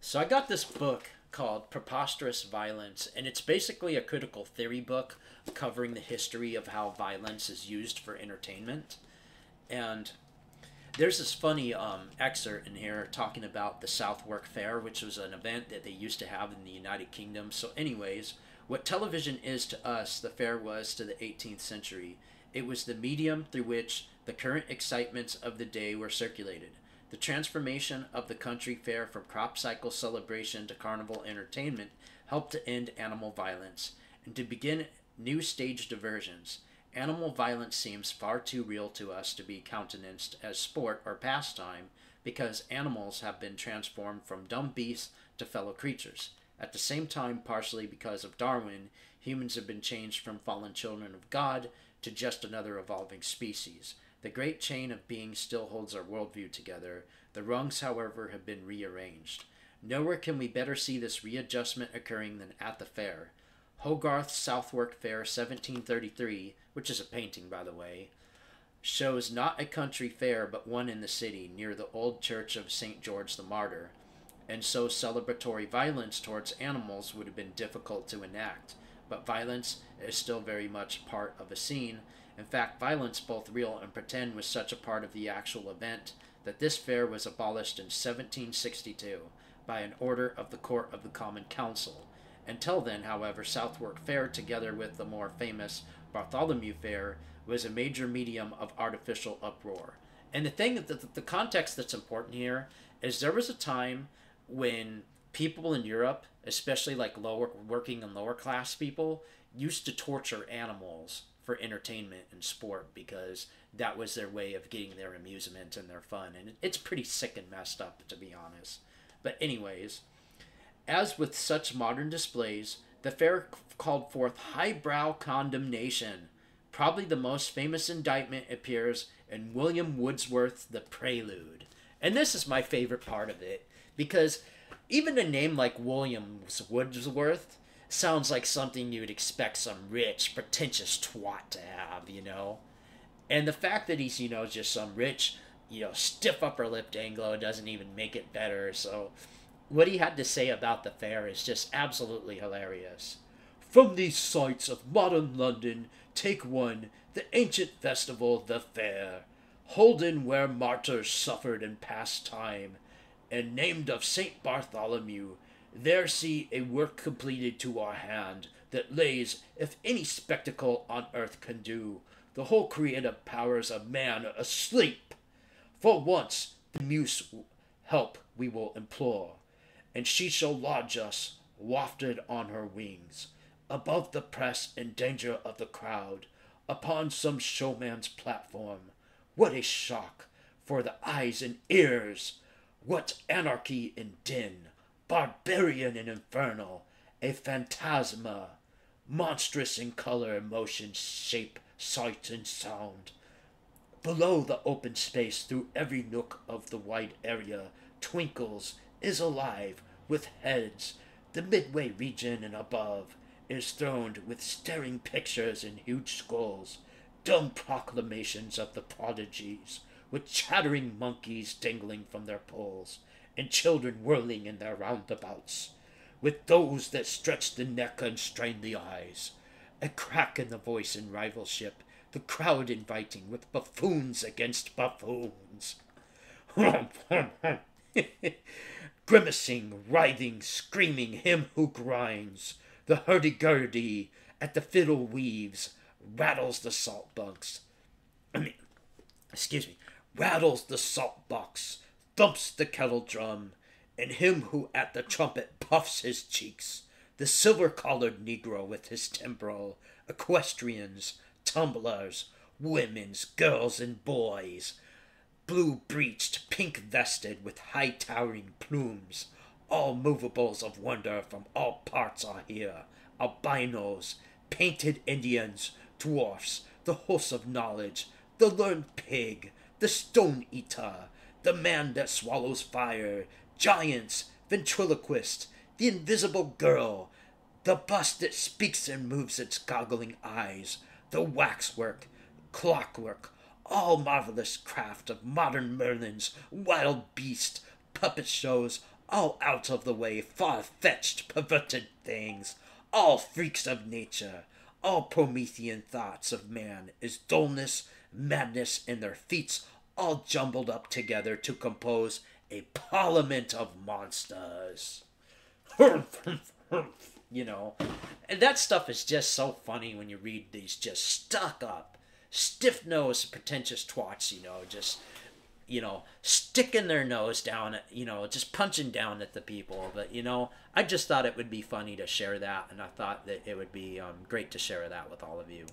So I got this book called Preposterous Violence, and it's basically a critical theory book covering the history of how violence is used for entertainment. And there's this funny excerpt in here talking about the Southwark Fair, which was an event that they used to have in the United Kingdom. So, anyways, what television is to us, the fair was to the 18th century. It was the medium through which the current excitements of the day were circulated. The transformation of the country fair from crop cycle celebration to carnival entertainment helped to end animal violence and to begin new stage diversions. Animal violence seems far too real to us to be countenanced as sport or pastime because animals have been transformed from dumb beasts to fellow creatures. At the same time, partially because of Darwin, humans have been changed from fallen children of God to just another evolving species. The great chain of being still holds our worldview together. The rungs, however, have been rearranged. Nowhere can we better see this readjustment occurring than at the fair. Hogarth's Southwark Fair 1733, which is a painting by the way, shows not a country fair but one in the city near the old church of St. George the Martyr, and so celebratory violence towards animals would have been difficult to enact, but violence is still very much part of a scene. In fact, violence, both real and pretend, was such a part of the actual event that this fair was abolished in 1762 by an order of the Court of the Common Council. Until then, however, Southwark Fair, together with the more famous Bartholomew Fair, was a major medium of artificial uproar. And the context that's important here is there was a time when people in Europe, especially like lower working and lower class people, used to torture animals for entertainment and sport because that was their way of getting their amusement and their fun. And it's pretty sick and messed up, to be honest. But anyways, as with such modern displays, the fair called forth highbrow condemnation. Probably the most famous indictment appears in William Wordsworth's The Prelude. And this is my favorite part of it, because even a name like William Wordsworth sounds like something you'd expect some rich, pretentious twat to have, you know? And the fact that he's, just some rich, stiff upper lipped Anglo doesn't even make it better. So what he had to say about the fair is just absolutely hilarious. From these sights of modern London, take one, the ancient festival, the fair, holden where martyrs suffered in past time, and named of Saint Bartholomew. There see a work completed to our hand, that lays, if any spectacle on earth can do, the whole creative powers of man asleep. For once the Muse help we will implore, and she shall lodge us, wafted on her wings, above the press and danger of the crowd, upon some showman's platform. What a shock for the eyes and ears! What anarchy and din! Barbarian and infernal, a phantasma, monstrous in color, motion, shape, sight, and sound. Below the open space, through every nook of the wide area, twinkles, is alive, with heads. The midway region and above is throned with staring pictures in huge skulls, dumb proclamations of the prodigies, with chattering monkeys dangling from their poles, and children whirling in their roundabouts, with those that stretch the neck and strain the eyes, a crack in the voice in rivalship, the crowd inviting, with buffoons against buffoons. Grimacing, writhing, screaming, him who grinds, the hurdy-gurdy at the fiddle weaves, rattles the salt bunks. Rattles the salt box, thumps the kettle drum, and him who at the trumpet puffs his cheeks, the silver-collared Negro with his timbrel, equestrians, tumblers, women's, girls, and boys, blue-breeched, pink-vested, with high-towering plumes, all movables of wonder from all parts are here, albinos, painted Indians, dwarfs, the hosts of knowledge, the learned pig, the stone-eater, the man that swallows fire, giants, ventriloquist, the invisible girl, the bust that speaks and moves its goggling eyes, the waxwork, clockwork, all marvelous craft of modern Merlins, wild beast, puppet shows, all out of the way, far-fetched, perverted things, all freaks of nature, all Promethean thoughts of man is dullness, madness, and their feats all jumbled up together to compose a parliament of monsters. You know, and that stuff is just so funny when you read these just stuck up, stiff-nosed, pretentious twats, just sticking their nose down at, just punching down at the people. But, I just thought it would be funny to share that, and I thought that it would be great to share that with all of you.